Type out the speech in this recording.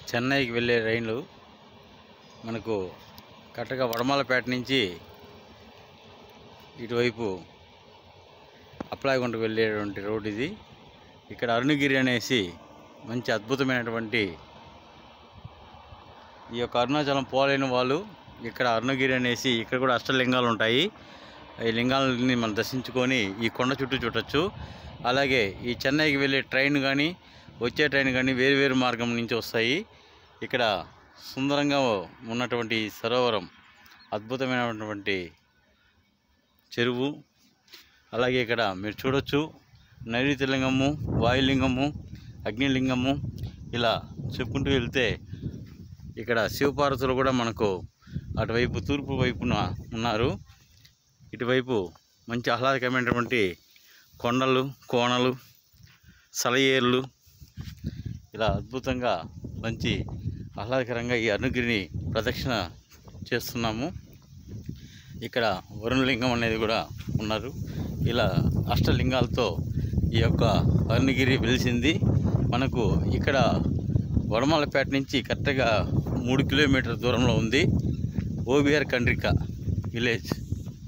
చెన్నైకి వెళ్ళే రైలు మనకు కరెక్ట్గా వడమాలపేట నుంచి ఇటువైపు అప్లాయగుంటకు వెళ్ళేటువంటి రోడ్ ఇది. ఇక్కడ అరుణగిరి అనేసి మంచి అద్భుతమైనటువంటి ఈ యొక్క అరుణాచలం పోలేని వాళ్ళు ఇక్కడ అరుణగిరి అనేసి ఇక్కడ కూడా అష్టలింగాలు ఉంటాయి. ఈ లింగాలని మనం దర్శించుకొని ఈ కొండ చుట్టూ చూడొచ్చు. అలాగే ఈ చెన్నైకి వెళ్ళే ట్రైన్ కానీ వచ్చే ట్రైన్ కానీ వేరు మార్గం నుంచి వస్తాయి. ఇక్కడ సుందరంగా ఉన్నటువంటి సరోవరం, అద్భుతమైనటువంటి చెరువు, అలాగే ఇక్కడ మీరు చూడొచ్చు నైరుతి లింగము, వాయులింగము, అగ్నిలింగము, ఇలా చెప్పుకుంటూ వెళ్తే ఇక్కడ శివపార్వతులు కూడా మనకు అటువైపు తూర్పు వైపున ఉన్నారు. ఇటువైపు మంచి ఆహ్లాదకరమైనటువంటి కొండలు, కోణలు, సలయేర్లు, ఇలా అద్భుతంగా మంచి ఆహ్లాదకరంగా ఈ అరుణగిరిని ప్రదక్షిణ చేస్తున్నాము. ఇక్కడ వరుణలింగం అనేది కూడా ఉన్నారు. ఇలా అష్టలింగాలతో ఈ యొక్క అరుణగిరి వెలిసింది. మనకు ఇక్కడ వడమాలపేట నుంచి కరెక్ట్గా 3 కిలోమీటర్ల దూరంలో ఉంది ఓబిఆర్ కండ్రిక విలేజ్.